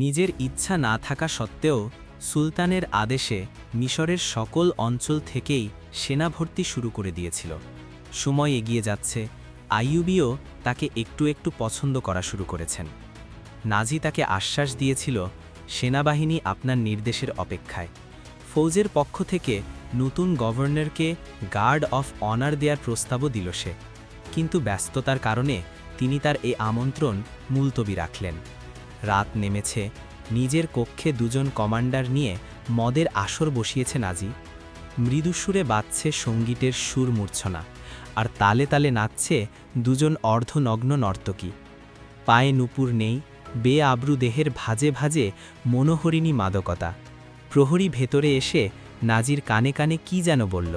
নিজের ইচ্ছা না থাকা সত্ত্বেও সুলতানের আদেশে মিশরের সকল অঞ্চল থেকেই সেনা ভর্তি শুরু করে দিয়েছিল। সময় এগিয়ে যাচ্ছে, আইয়ুবীও তাকে একটু একটু পছন্দ করা শুরু করেছেন। নাজি তাকে আশ্বাস দিয়েছিল, সেনাবাহিনী আপনার নির্দেশের অপেক্ষায়। ফৌজের পক্ষ থেকে নতুন গভর্নরকে গার্ড অফ অনার দেওয়ার প্রস্তাবও দিল সে, কিন্তু ব্যস্ততার কারণে তিনি তার এই আমন্ত্রণ মুলতবি রাখলেন। রাত নেমেছে, নিজের কক্ষে দুজন কমান্ডার নিয়ে মদের আসর বসিয়েছে নাজি। মৃদু সুরে বাজছে সঙ্গীতের সুর মূর্ছনা, আর তালে তালে নাচছে দুজন অর্ধনগ্ন নর্তকী। পায়ে নুপুর নেই, বেআব্রু দেহের ভাজে ভাজে মনোহরিণী মাদকতা। প্রহরী ভেতরে এসে নাজির কানে কানে কি যেন বলল।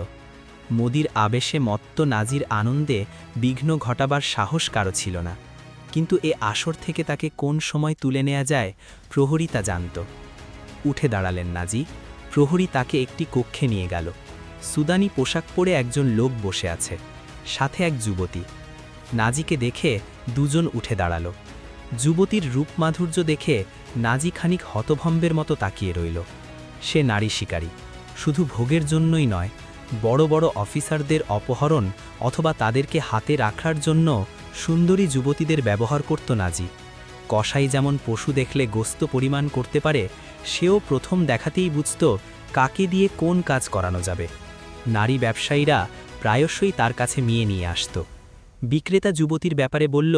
মোদির আবেশে মত্ত নাজির আনন্দে বিঘ্ন ঘটাবার সাহস কারো ছিল না, কিন্তু এ আসর থেকে তাকে কোন সময় তুলে নেওয়া যায় প্রহরী তা জানত। উঠে দাঁড়ালেন নাজি। প্রহরী তাকে একটি কক্ষে নিয়ে গেল। সুদানি পোশাক পরে একজন লোক বসে আছে, সাথে এক যুবতী। নাজিকে দেখে দুজন উঠে দাঁড়াল। যুবতীর রূপমাধুর্য দেখে নাজি খানিক হতভম্বের মতো তাকিয়ে রইল। সে নারী শিকারী, শুধু ভোগের জন্যই নয়, বড় বড় অফিসারদের অপহরণ অথবা তাদেরকে হাতে রাখার জন্য সুন্দরী যুবতীদের ব্যবহার করত নাজি। কসাই যেমন পশু দেখলে গোস্ত পরিমাণ করতে পারে, সেও প্রথম দেখাতেই বুঝত কাকে দিয়ে কোন কাজ করানো যাবে। নারী ব্যবসায়ীরা প্রায়শই তার কাছে মেয়ে নিয়ে আসত। বিক্রেতা যুবতীর ব্যাপারে বলল,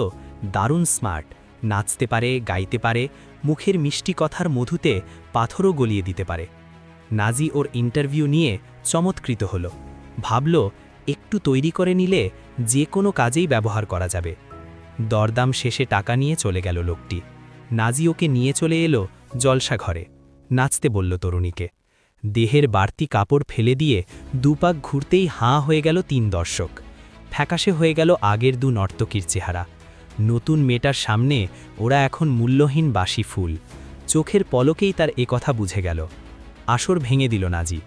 দারুণ স্মার্ট, নাচতে পারে, গাইতে পারে, মুখের মিষ্টি কথার মধুতে পাথরও গলিয়ে দিতে পারে। নাজি ওর ইন্টারভিউ নিয়ে চমৎকৃত হল, ভাবল একটু তৈরি করে নিলে যে কোনো কাজেই ব্যবহার করা যাবে। দরদাম শেষে টাকা নিয়ে চলে গেল লোকটি। নাজি ওকে নিয়ে চলে এলো জলসা ঘরে। নাচতে বলল তরুণীকে। দেহের বাড়তি কাপড় ফেলে দিয়ে দুপাক ঘুরতেই হাঁ হয়ে গেল 3 দর্শক। ফ্যাকাশে হয়ে গেল আগের 2 নর্তকীর চেহারা। নতুন মেয়েটার সামনে ওরা এখন মূল্যহীন বাসি ফুল। চোখের পলকেই তার কথা বুঝে গেল। আসর ভেঙে দিল নাজি।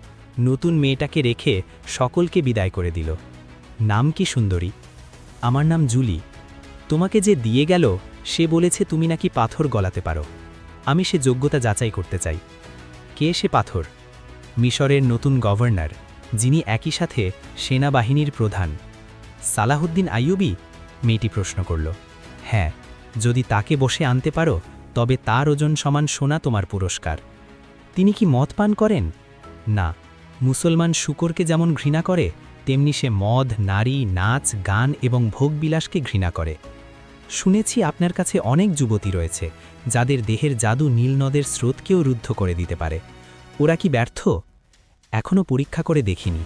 নতুন মেয়েটাকে রেখে সকলকে বিদায় করে দিল। নাম কি সুন্দরী? আমার নাম জুলি। তোমাকে যে দিয়ে গেল সে বলেছে তুমি নাকি পাথর গলাতে পারো। আমি সে যোগ্যতা যাচাই করতে চাই। কে সে পাথর? মিশরের নতুন গভর্নর, যিনি একই সাথে সেনাবাহিনীর প্রধান। সালাহুদ্দিন আইয়ুবী? মেয়েটি প্রশ্ন করল। হ্যাঁ, যদি তাকে বসে আনতে পারো তবে তার ওজন সমান সোনা তোমার পুরস্কার। তিনি কি মদ পান করেন? না, মুসলমান শূকরকে যেমন ঘৃণা করে তেমনি সে মদ, নারী, নাচ, গান এবং ভোগবিলাসকে ঘৃণা করে। শুনেছি আপনার কাছে অনেক যুবতী রয়েছে যাদের দেহের জাদু নীলনদের স্রোতকেও রুদ্ধ করে দিতে পারে। ওরা কি ব্যর্থ? এখনও পরীক্ষা করে দেখিনি।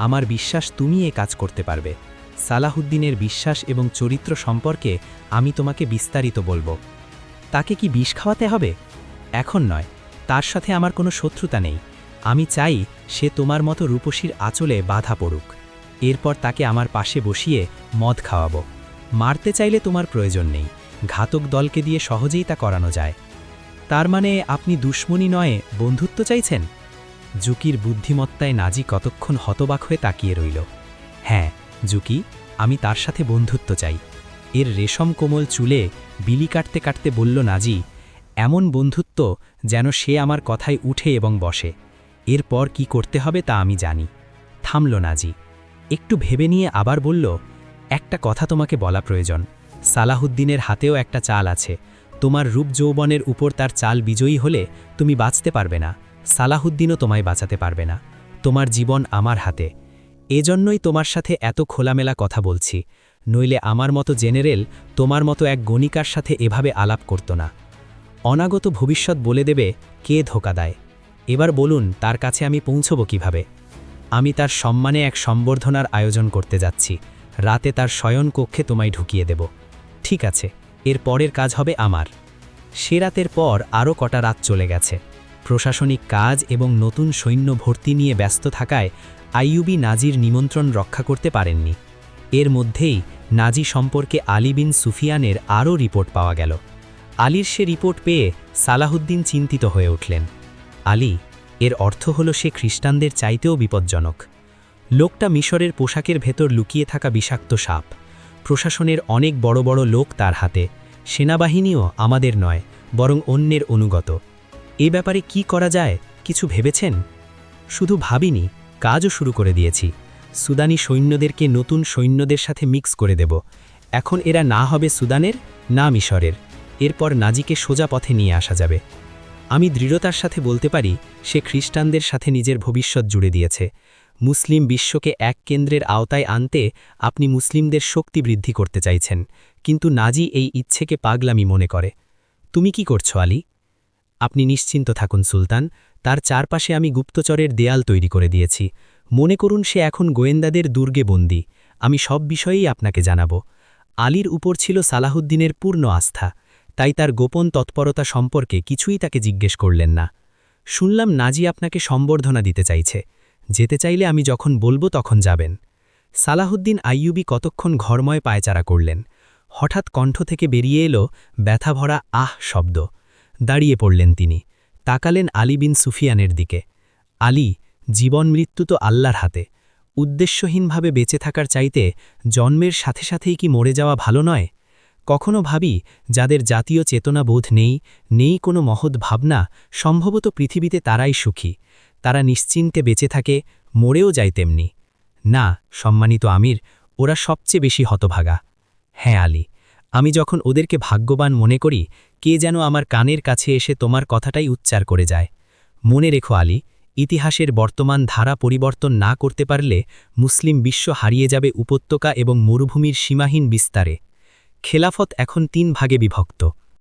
আমার বিশ্বাস তুমি এ কাজ করতে পারবে। সালাহুদ্দিনের বিশ্বাস এবং চরিত্র সম্পর্কে আমি তোমাকে বিস্তারিত বলবো। তাকে কি বিষ খাওয়াতে হবে? এখন নয়, তার সাথে আমার কোনো শত্রুতা নেই। আমি চাই সে তোমার মতো রূপসীর আঁচলে বাধা পড়ুক। এরপর তাকে আমার পাশে বসিয়ে মদ খাওয়াবো। মারতে চাইলে তোমার প্রয়োজন নেই, ঘাতক দলকে দিয়ে সহজেই তা করানো যায়। তার মানে আপনি দুশ্মনী নয়, বন্ধুত্ব চাইছেন? জুকির বুদ্ধিমত্তায় নাজি কতক্ষণ হতবাক হয়ে তাকিয়ে রইল। হ্যাঁ জুকি, আমি তার সাথে বন্ধুত্ব চাই। এর রেশম কোমল চুলে বিলি কাটতে কাটতে বলল নাজি, এমন বন্ধুত্ব যেন সে আমার কথায় উঠে এবং বসে। এরপর কি করতে হবে তা আমি জানি। থামল নাজি, একটু ভেবে নিয়ে আবার বলল, একটা কথা তোমাকে বলা প্রয়োজন। সালাহুদ্দিনের হাতেও একটা চাল আছে। তোমার রূপ যৌবনের উপর তার চাল বিজয়ী হলে তুমি বাঁচতে পারবে না, সালাহুদ্দিনও তোমায় বাঁচাতে পারবে না। তোমার জীবন আমার হাতে। এজন্যই তোমার সাথে এত খোলামেলা কথা বলছি, নইলে আমার মতো জেনারেল তোমার মতো এক গণিকার সাথে এভাবে আলাপ করত না। অনাগত ভবিষ্যৎ বলে দেবে কে ধোকা দেয়। এবার বলুন তার কাছে আমি পৌঁছব কিভাবে? আমি তার সম্মানে এক সম্বর্ধনার আয়োজন করতে যাচ্ছি। রাতে তার শয়ন কক্ষে তোমায় ঢুকিয়ে দেব। ঠিক আছে, এর পরের কাজ হবে আমার। সে রাতের পর আরও কটা রাত চলে গেছে। প্রশাসনিক কাজ এবং নতুন সৈন্য ভর্তি নিয়ে ব্যস্ত থাকায় আইয়ুবী নাজির নিমন্ত্রণ রক্ষা করতে পারেননি। এর মধ্যেই নাজি সম্পর্কে আলী বিন সুফিয়ানের আরও রিপোর্ট পাওয়া গেল। আলীর সে রিপোর্ট পেয়ে সালাহুদ্দিন চিন্তিত হয়ে উঠলেন। আলী, এর অর্থ হল সে খ্রিস্টানদের চাইতেও বিপজ্জনক। লোকটা মিশরের পোশাকের ভেতর লুকিয়ে থাকা বিষাক্ত সাপ। প্রশাসনের অনেক বড় বড় লোক তার হাতে। সেনাবাহিনীও আমাদের নয়, বরং অন্যের অনুগত। এ ব্যাপারে কি করা যায় কিছু ভেবেছেন? শুধু ভাবিনি, কাজও শুরু করে দিয়েছি। সুদানি সৈন্যদেরকে নতুন সৈন্যদের সাথে মিক্স করে দেব। এখন এরা না হবে সুদানের, না মিশরের। এরপর নাজিকে সোজা পথে নিয়ে আসা যাবে। আমি দৃঢ়তার সাথে বলতে পারি, সে খ্রিস্টানদের সাথে নিজের ভবিষ্যৎ জুড়ে দিয়েছে। মুসলিম বিশ্বকে এক কেন্দ্রের আওতায় আনতে আপনি মুসলিমদের শক্তি বৃদ্ধি করতে চাইছেন, কিন্তু নাজি এই ইচ্ছেকে পাগলামি মনে করে। তুমি কি করছো আলী? আপনি নিশ্চিন্ত থাকুন সুলতান, তার চারপাশে আমি গুপ্তচরের দেয়াল তৈরি করে দিয়েছি। মনে করুন সে এখন গোয়েন্দাদের দুর্গে বন্দী। আমি সব বিষয়েই আপনাকে জানাব। আলীর উপর ছিল সালাহুদ্দিনের পূর্ণ আস্থা, তাই তার গোপন তৎপরতা সম্পর্কে কিছুই তাকে জিজ্ঞেস করলেন না। শুনলাম নাজি আপনাকে সম্বর্ধনা দিতে চাইছে। যেতে চাইলে আমি যখন বলবো তখন যাবেন। সালাহুদ্দিন আইয়ুবী কতক্ষণ ঘরময় পায়চারা করলেন। হঠাৎ কণ্ঠ থেকে বেরিয়ে এলো ব্যথাভরা আহ শব্দ। দাঁড়িয়ে পড়লেন তিনি, তাকালেন আলী বিন সুফিয়ানের দিকে। আলী, জীবন মৃত্যু তো আল্লাহর হাতে। উদ্দেশ্যহীনভাবে বেঁচে থাকার চাইতে জন্মের সাথে সাথেই কি মরে যাওয়া ভালো নয়? কখনো ভাবি, যাদের জাতীয় চেতনাবোধ নেই কোনো মহৎ ভাবনা, সম্ভবত পৃথিবীতে তারাই সুখী। তারা নিশ্চিন্তে বেঁচে থাকে, মরেও যায় তেমনি। না, সম্মানিত আমির, ওরা সবচেয়ে বেশি হতভাগা। হ্যাঁ আলী, আমি যখন ওদেরকে ভাগ্যবান মনে করি, কে যেন আমার কানের কাছে এসে তোমার কথাটাই উচ্চার করে যায়। মনে রেখো আলী, ইতিহাসের বর্তমান ধারা পরিবর্তন না করতে পারলে মুসলিম বিশ্ব হারিয়ে যাবে উপত্যকা এবং মরুভূমির সীমাহীন বিস্তারে। খেলাফত এখন 3 ভাগে বিভক্ত।